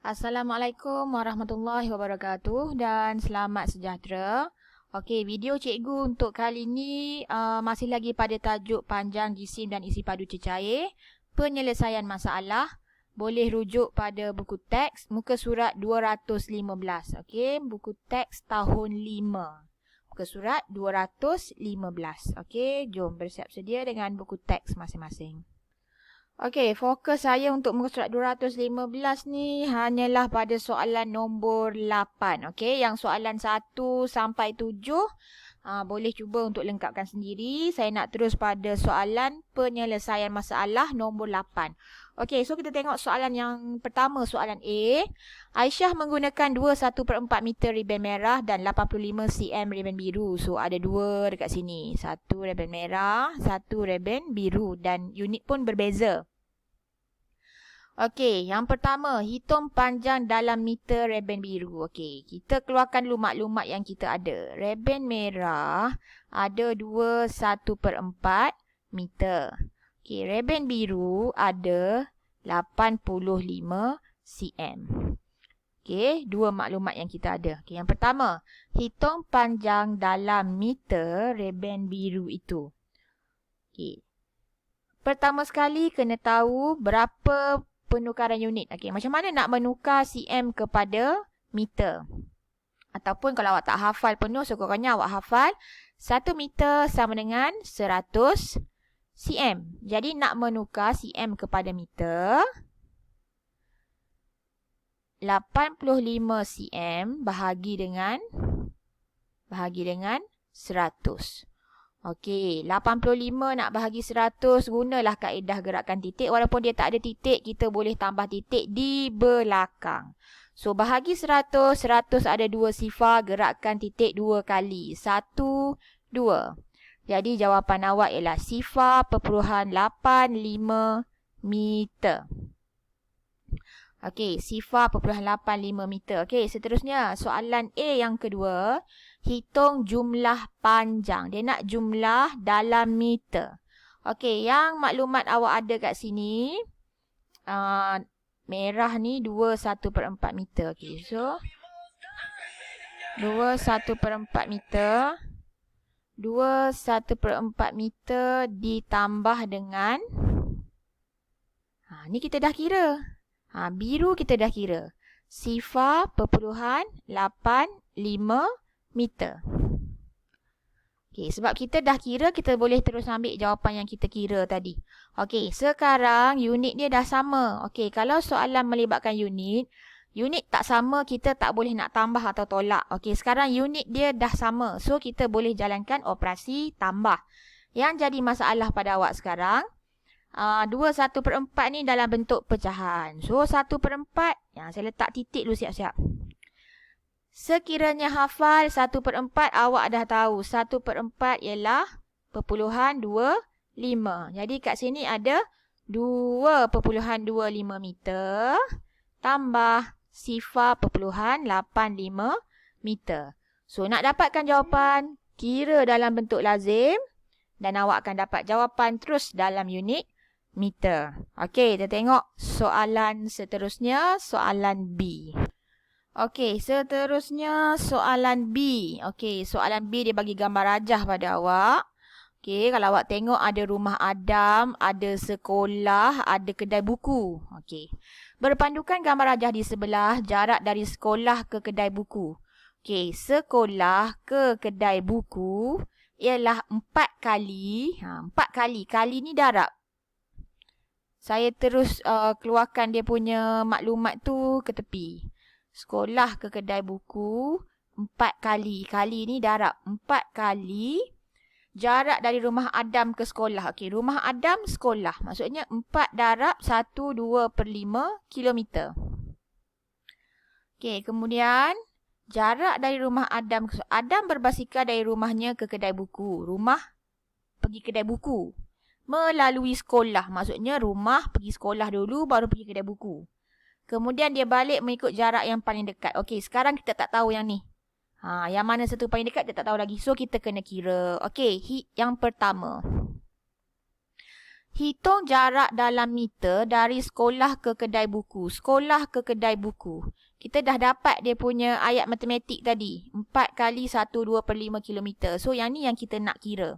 Assalamualaikum warahmatullahi wabarakatuh dan selamat sejahtera. Okey, video cikgu untuk kali ini masih lagi pada tajuk panjang jisim dan isi padu cecair, penyelesaian masalah. Boleh rujuk pada buku teks muka surat 215. Okey, buku teks tahun 5. Muka surat 215. Okey, jom bersiap sedia dengan buku teks masing-masing. Okey, fokus saya untuk muka surat 215 ni hanyalah pada soalan nombor 8. Okey, yang soalan 1 sampai 7 boleh cuba untuk lengkapkan sendiri. Saya nak terus pada soalan penyelesaian masalah nombor 8. Okey, so kita tengok soalan yang pertama, soalan A. Aisyah menggunakan 21/4 meter ribbon merah dan 85 cm ribbon biru. So, ada dua dekat sini. Satu ribbon merah, satu ribbon biru dan unit pun berbeza. Okey, yang pertama, hitung panjang dalam meter ribbon biru. Okey, kita keluarkan dulu maklumat yang kita ada. Ribbon merah ada 21/4 meter. Okey, ribbon biru ada 85 cm. Okey, dua maklumat yang kita ada. Okey, yang pertama, hitung panjang dalam meter ribbon biru itu. Okey. Pertama sekali kena tahu berapa penukaran unit. Okey, macam mana nak menukar cm kepada meter? Ataupun kalau awak tak hafal penuh, sekurang-kurangnya awak hafal 1 meter sama dengan 100 cm. Jadi nak menukar cm kepada meter, 85 cm bahagi dengan 100. Okey, 85 nak bahagi 100, gunalah kaedah gerakan titik. Walaupun dia tak ada titik, kita boleh tambah titik di belakang. So, bahagi 100, 100 ada 2 sifar, gerakkan titik 2 kali. 1, 2. Jadi, jawapan awak ialah sifar /85 meter. Okey, sifar /85 meter. Okey, seterusnya soalan A yang kedua. Hitung jumlah panjang. Dia nak jumlah dalam meter. Okey, yang maklumat awak ada kat sini. Merah ni 21/4 meter. Okey, so 21/4 meter. 21/4 meter ditambah dengan ni kita dah kira. Biru kita dah kira. Sifar /85 meter. Okey, sebab kita dah kira, kita boleh terus ambil jawapan yang kita kira tadi. Okey, sekarang unit dia dah sama. Okey, kalau soalan melibatkan unit tak sama, kita tak boleh nak tambah atau tolak. Okey, sekarang unit dia dah sama. So, kita boleh jalankan operasi tambah. Yang jadi masalah pada awak sekarang, 21/4 ni dalam bentuk pecahan. So, 1/4, saya letak titik dulu siap-siap. Sekiranya hafal 1/4, awak dah tahu 1/4 ialah .25. Jadi kat sini ada 2.25 meter tambah sifar /85 meter. So, nak dapatkan jawapan, kira dalam bentuk lazim dan awak akan dapat jawapan terus dalam unit meter. Okey, kita tengok soalan seterusnya, soalan B. Okey, seterusnya soalan B. Okey, soalan B dia bagi gambar rajah pada awak. Okey, kalau awak tengok ada rumah Adam, ada sekolah, ada kedai buku. Okey. Berpandukan gambar rajah di sebelah, jarak dari sekolah ke kedai buku. Okey, sekolah ke kedai buku ialah 4 kali. 4 kali. Kali ni darab. Saya terus keluarkan dia punya maklumat tu ke tepi. Sekolah ke kedai buku 4 kali. Kali ni darab. 4 kali jarak dari rumah Adam ke sekolah. Okey, rumah Adam sekolah. Maksudnya 4 darab 1/2/5 kilometer. Okey, kemudian jarak dari rumah Adam ke Adam berbasikal dari rumahnya ke kedai buku. Rumah pergi kedai buku. Melalui sekolah. Maksudnya rumah pergi sekolah dulu baru pergi kedai buku. Kemudian dia balik mengikut jarak yang paling dekat. Okey, sekarang kita tak tahu yang ni. Yang mana satu paling dekat kita tak tahu lagi. So, kita kena kira. Okey, yang pertama. Hitung jarak dalam meter dari sekolah ke kedai buku. Sekolah ke kedai buku. Kita dah dapat dia punya ayat matematik tadi. 4 kali 1/2/5 kilometer. So, yang ni yang kita nak kira.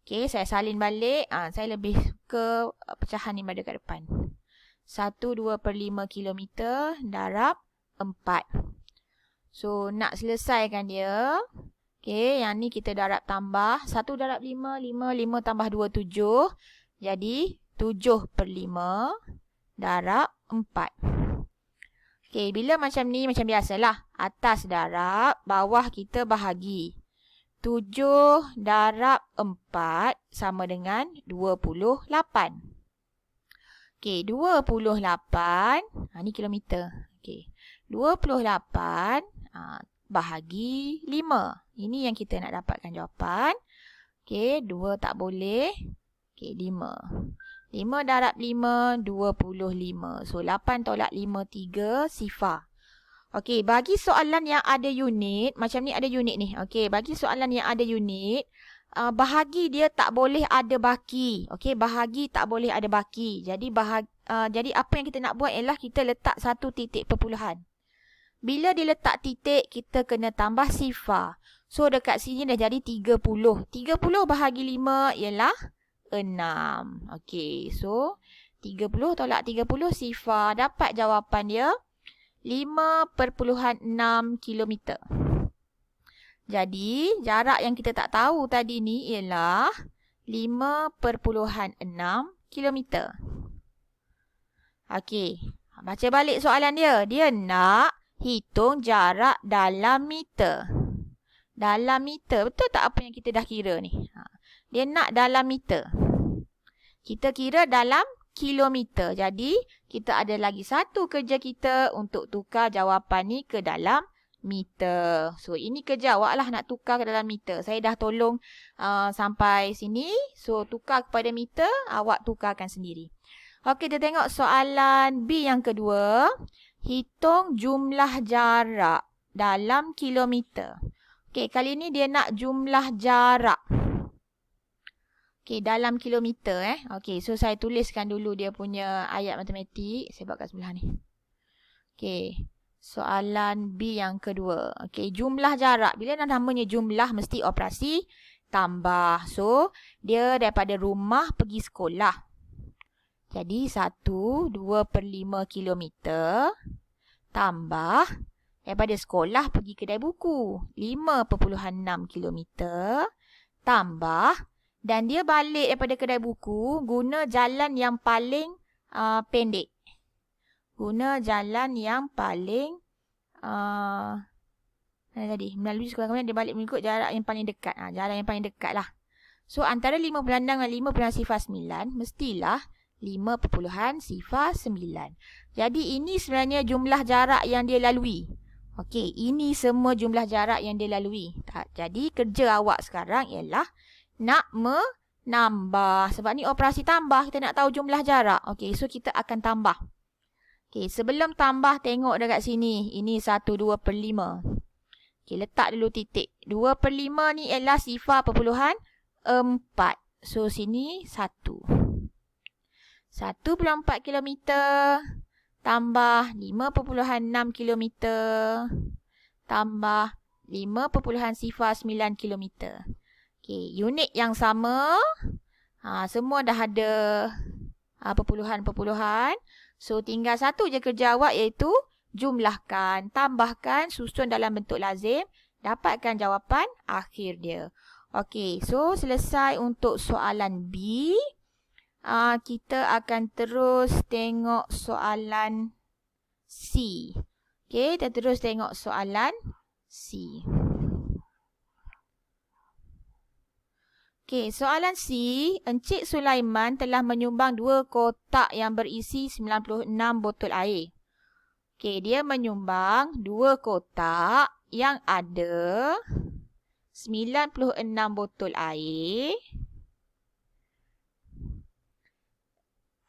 Okey, saya salin balik. Saya lebih suka pecahan ni pada kat depan. 1/2/5 kilometer darab 4. So, nak selesaikan dia. Okey, yang ni kita darab tambah. 1 darab 5, 5 tambah 2, 7. Jadi, 7/5 darab 4. Okey, bila macam ni, macam biasalah. Atas darab, bawah kita bahagi. 7 darab 4 sama dengan 28. Okey, 28. Ni kilometer. Okey, 28 bahagi 5. Ini yang kita nak dapatkan jawapan. Okey, 2 tak boleh. Okey, 5. 5 darab 5, 25. So, 8 tolak 5, 3, sifar. Okey, bagi soalan yang ada unit, macam ni ada unit ni. Okey, bagi soalan yang ada unit, bahagi dia tak boleh ada baki. Okey, bahagi tak boleh ada baki. Jadi, jadi apa yang kita nak buat ialah kita letak satu titik perpuluhan. Bila diletak titik, kita kena tambah sifar. So, dekat sini dah jadi 30. 30 bahagi 5 ialah 6. Okey, so 30 tolak 30 sifar. Dapat jawapan dia 5.6 kilometer. Jadi, jarak yang kita tak tahu tadi ni ialah 5.6 kilometer. Okey, baca balik soalan dia. Dia nak hitung jarak dalam meter. Dalam meter, betul tak apa yang kita dah kira ni? Dia nak dalam meter. Kita kira dalam kilometer. Jadi, kita ada lagi satu kerja kita untuk tukar jawapan ni ke dalam meter. So, ini kerja awak lah nak tukar ke dalam meter. Saya dah tolong sampai sini. So, tukar kepada meter, awak tukarkan sendiri. Okey, kita tengok soalan B yang kedua. Hitung jumlah jarak dalam kilometer. Okey, kali ni dia nak jumlah jarak. Okey, dalam kilometer Okey, so saya tuliskan dulu dia punya ayat matematik. Saya buat kat sebelah ni. Okey, soalan B yang kedua. Okey, jumlah jarak. Bila namanya jumlah, mesti operasi tambah. So, dia daripada rumah pergi sekolah. Jadi, 1/2/5 kilometer tambah daripada sekolah pergi kedai buku. 5.6 kilometer tambah. Dan dia balik daripada kedai buku guna jalan yang paling pendek. Guna jalan yang paling melalui sekolah, kemudian dia balik mengikut jarak yang paling dekat. Jalan yang paling dekat lah. So, antara 5.6 dan 5.9 mestilah 5.9. Jadi, ini sebenarnya jumlah jarak yang dia lalui. Okey, ini semua jumlah jarak yang dia lalui. Jadi, kerja awak sekarang ialah nak menambah. Sebab ni operasi tambah. Kita nak tahu jumlah jarak. Okey, so kita akan tambah. Okey, sebelum tambah tengok dekat sini. Ini 1/2/5. Okey, letak dulu titik. 2/5 ni ialah sifar perpuluhan 4. So, sini 1. 1.4 kilometer tambah 5.6 kilometer tambah 5.09 kilometer. Okey, unit yang sama. Semua dah ada perpuluhan-perpuluhan. So, tinggal satu je kerja awak iaitu jumlahkan, tambahkan, susun dalam bentuk lazim. Dapatkan jawapan akhir dia. Okey, so selesai untuk soalan B. Kita akan terus tengok soalan C. Okey, kita terus tengok soalan C. Okey, soalan C, Encik Sulaiman telah menyumbang 2 kotak yang berisi 96 botol air. Okey, dia menyumbang 2 kotak yang ada 96 botol air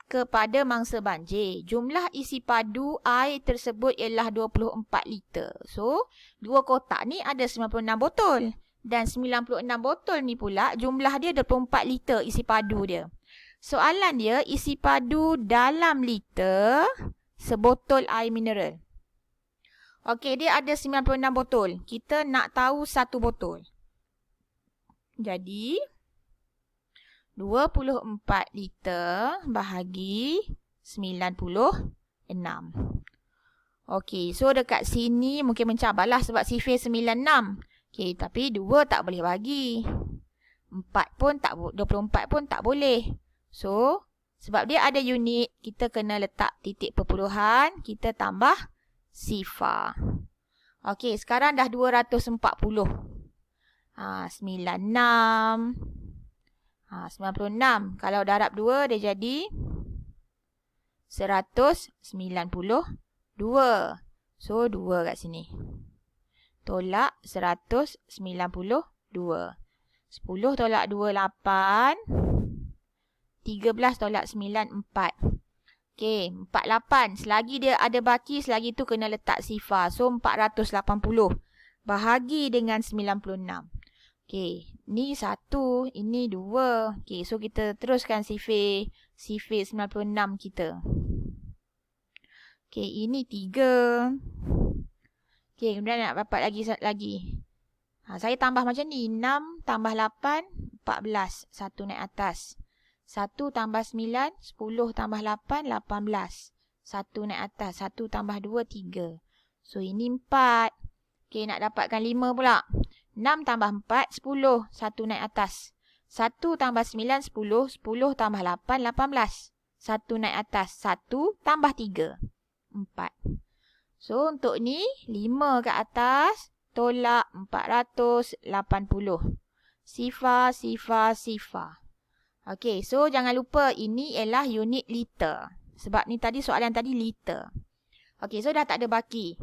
kepada mangsa banjir. Jumlah isi padu air tersebut ialah 24 liter. So, 2 kotak ni ada 96 botol. Dan 96 botol ni pula jumlah dia 24 liter isi padu dia. Soalan dia isi padu dalam liter sebotol air mineral. Okey, dia ada 96 botol. Kita nak tahu satu botol. Jadi, 24 liter bahagi 96. Okey, so dekat sini mungkin mencabarlah sebab sifir 96. Okey, tapi 2 tak boleh bagi. 24 pun tak boleh. So, sebab dia ada unit, kita kena letak titik perpuluhan, kita tambah sifar. Okey, sekarang dah 240. 96. 96. Kalau darab 2, dia jadi 192. So, 2 kat sini. Tolak 192. 10 tolak 2, 8. 13 tolak 9, 4. Okey, 48. Selagi dia ada baki, selagi tu kena letak sifar. So, 480 bahagi dengan 96. Okey, ni 1, ini 2. Okey, so kita teruskan sifir 96 kita. Okey, ini 3. Okey, kemudian nak dapat lagi. Saya tambah macam ni. 6 tambah 8, 14. 1 naik atas. 1 tambah 9, 10 tambah 8, 18. 1 naik atas. 1 tambah 2, 3. So, ini 4. Okey, nak dapatkan 5 pula. 6 tambah 4, 10. 1 naik atas. 1 tambah 9, 10. 10 tambah 8, 18. 1 naik atas. 1 tambah 3, 4. So, untuk ni, 5 ke atas. Tolak 480. Sifar. Okey, so jangan lupa ini ialah unit liter. Sebab ni tadi soalan tadi liter. Okey, so dah tak ada baki.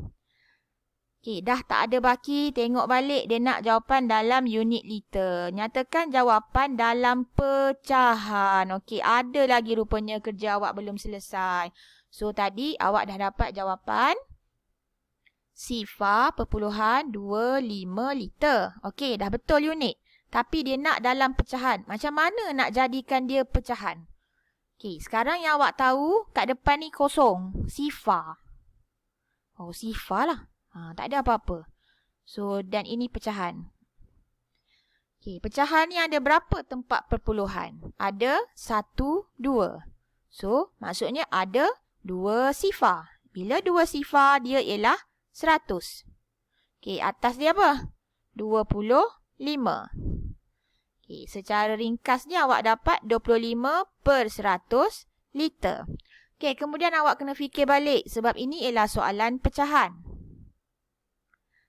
Okey, dah tak ada baki. Tengok balik dia nak jawapan dalam unit liter. Nyatakan jawapan dalam pecahan. Okey, ada lagi rupanya kerja awak belum selesai. So tadi awak dah dapat jawapan sifar perpuluhan 25 liter. Okey, dah betul unit. Tapi dia nak dalam pecahan. Macam mana nak jadikan dia pecahan? Okey, sekarang yang awak tahu, kat depan ni kosong. Sifar. Oh, sifar lah. Tak ada apa-apa. So, dan ini pecahan. Okey, pecahan ni ada berapa tempat perpuluhan? Ada 1, 2. So, maksudnya ada 2 sifar. Bila 2 sifar, dia ialah 100. Okey, atas dia apa? 25. Okey, secara ringkasnya awak dapat 25 per 100 liter. Okey, kemudian awak kena fikir balik sebab ini ialah soalan pecahan.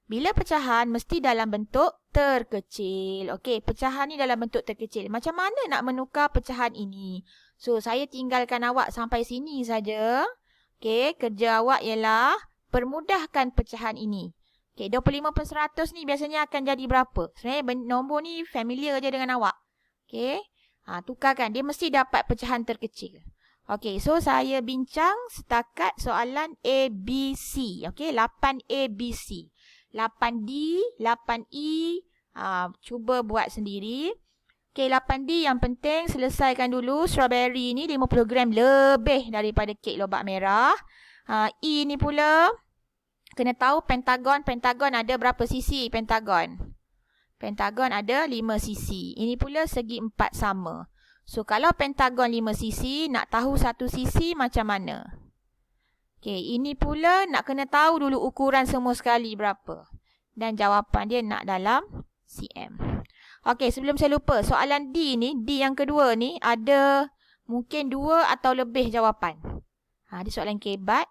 Bila pecahan mesti dalam bentuk terkecil. Okey, pecahan ni dalam bentuk terkecil. Macam mana nak menukar pecahan ini? So, saya tinggalkan awak sampai sini saja. Okey, kerja awak ialah permudahkan pecahan ini. Okey, 25 per 100 ni biasanya akan jadi berapa? Sebenarnya nombor ni familiar je dengan awak. Okey, tukarkan. Dia mesti dapat pecahan terkecil. Okey, so saya bincang setakat soalan A, B, C. Okey, 8 A, B, C. 8D, 8E, cuba buat sendiri. Okey, 8D yang penting selesaikan dulu. Strawberry ni 50 gram lebih daripada kek lobak merah. E ni pula kena tahu pentagon. Pentagon ada berapa sisi pentagon? Pentagon ada 5 sisi. Ini pula segi 4 sama. So, kalau pentagon 5 sisi, nak tahu satu sisi macam mana? Okey, ini pula nak kena tahu dulu ukuran semua sekali berapa. Dan jawapan dia nak dalam cm. Okey, sebelum saya lupa, soalan D ni, D yang kedua ni, ada mungkin 2 atau lebih jawapan. Dia soalan kebat.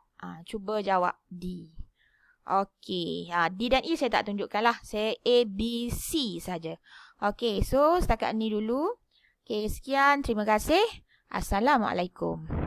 Cuba jawab D. Okey, D dan E saya tak tunjukkan lah. Saya A, B, C saja. Okey, so setakat ni dulu. Okey, sekian. Terima kasih. Assalamualaikum.